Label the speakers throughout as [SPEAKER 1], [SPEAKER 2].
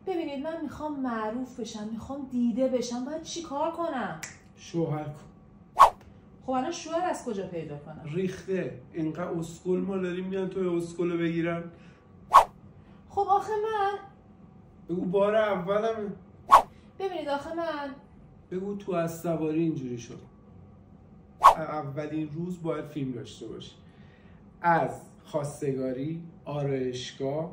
[SPEAKER 1] ببینید من میخوام معروف بشم، میخوام دیده بشم، باید چی کار کنم؟
[SPEAKER 2] شوهر کن.
[SPEAKER 1] خب الان شوهر از کجا پیدا کنم؟
[SPEAKER 2] ریخته اینقدر اسکل ما داریم میان توی اسکل رو بگیرن.
[SPEAKER 1] خب آخه من
[SPEAKER 2] بگو بار اولمه.
[SPEAKER 1] ببینید آخه من
[SPEAKER 2] بگو تو از سواری اینجوری شد. اولین روز باید فیلم داشته باشی، از خواستگاری، آرایشگاه،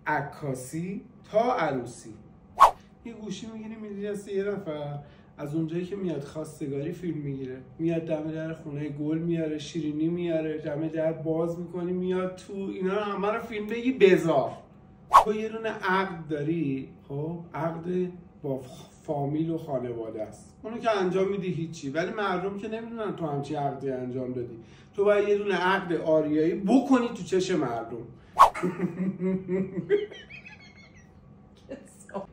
[SPEAKER 2] عکاسی تا عروسی. یه گوشی میگیری میدونی هست یه نفر از اونجایی که میاد خواستگاری فیلم میگیره، میاد دم در خونه گل میاره، شیرینی میاره، دم در باز میکنی میاد تو، اینا رو همه رو فیلم بگی بذار. تو یه دونه عقد داری، خب عقد با فامیل و خانواده است، اونو که انجام میدی هیچی، ولی مردم که نمیدونن تو همچین عقدی انجام دادی. تو باید یه دونه عقد آریایی بکنی تو چش مردم.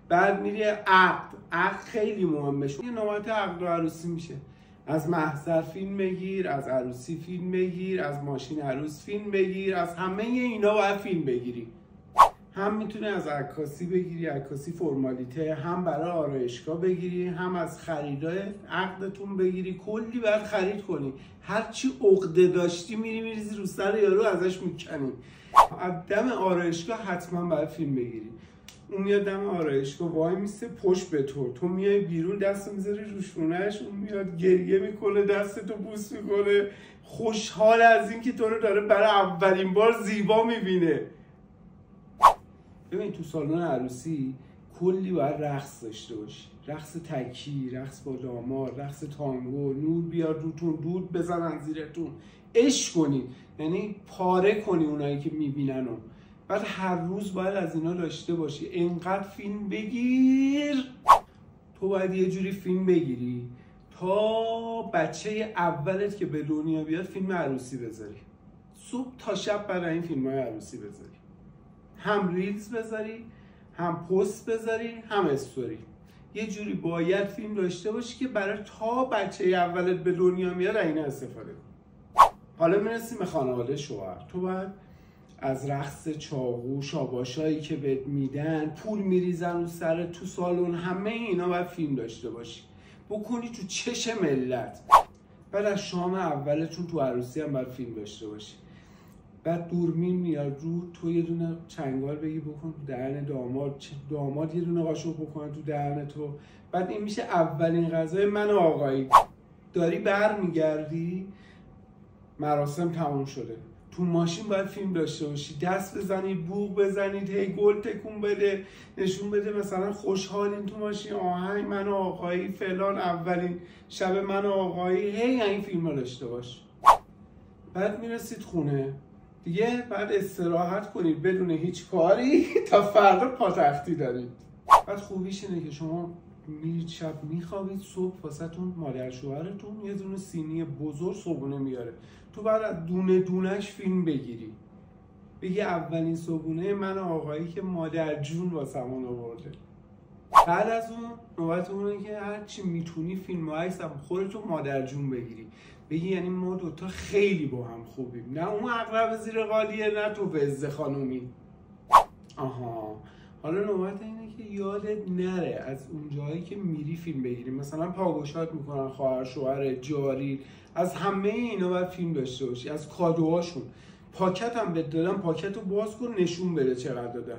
[SPEAKER 2] بعد میری عقد خیلی مهمه. یه نوبت عقد و عروسی میشه، از محضر فیلم بگیر، از عروسی فیلم بگیر، از ماشین عروس فیلم بگیر، از همه اینا باید فیلم بگیری. هم میتونی از عکاسی بگیری، عکاسی فرمالیته، هم برای آرایشگاه بگیری، هم از خریدای عقدتون بگیری. کلی باید خرید کنی، هرچی عقده داشتی میریزی رو سر یارو ازش میکنی. از دم آرایشگاه حتما باید فیلم بگیری. اون میاد دم آرایشگاه وای میسته پشت به تو میای بیرون دست میذاری رو شونه‌اش، اون میاد گریه میکنه، دستتو بوس میکنه، خوشحال از اینکه تو رو داره برای اولین بار زیبا میبینه. ببین تو سالن عروسی کلی باید رقص داشته باشی، رقص تکی، رقص با داماد، رقص تانگو، نور بیاد روتون، دود بزنن زیرتون، عشق کنی، یعنی پاره کنی اونایی که میبینن. بعد هر روز باید از اینا داشته باشی. اینقدر فیلم بگیر، تو باید یه جوری فیلم بگیری تا بچه اولت که به دنیا بیاد فیلم عروسی بذاری، صبح تا شب برای این فیلم های عروسی بذاری، هم ریلز بذاری، هم پست بذاری، هم استوری. یه جوری باید فیلم داشته باشی که برای تا بچه اولت به دنیا میاد اینا استفاده کن. حالا میرسیم به خانواده شوهر. تو باید از رقص چاقو، شاباشایی که بهت میدن، پول میریزن رو سرت تو سالن، همه اینا باید فیلم داشته باشی، بکنی تو چش ملت. بعد از شام اولتون تو عروسی هم باید فیلم داشته باشی. بعد دوربین میاد رو، تو یه دونه چنگال بگی بکن تو دهن داماد یه دونه قاشق بکنه تو دهن تو. بعد این میشه اولین غذای من و آقایی. داری برمیگردی، مراسم تموم شده، تو ماشین باید فیلم داشته باشی، دست بزنید، بوق بزنید، هی گل تکون بده، نشون بده مثلا خوشحالین تو ماشین، آهنگ من و آقایی فلان، اولین شب من و آقایی، هی این فیلم رو داشته باش. بعد میرسید خونه دیگه، بعد استراحت کنید بدون هیچ کاری تا فردا پاتختی دارید. بعد خوبیش اینه که شما میرید شب میخوابید، صبح واسهتون مادر شوهرتون یه دونه سینی بزرگ صبحونه میاره، تو بعد دونه دونش فیلم بگیری، بگی اولین صبحونه من و آقایی که مادر جون واسمون آورده. بعد از اون نوبت اونه که هر چی میتونی فیلم و عکس هم خودتو مادر جون بگیری، بگی یعنی ما دوتا خیلی با هم خوبیم، نه اون عقرب زیر قالیه نه تو وزه خانومی. آها، حالا نوبت اینه که یادت نره از اون جایی که میری فیلم بگیری. مثلا پاگوشات میکنن خواهر شوهر جاری، از همه اینا باید فیلم داشته باشی، از کادوهاشون. پاکت هم بهت دادن، پاکت رو باز کن نشون بده چقدر دادن.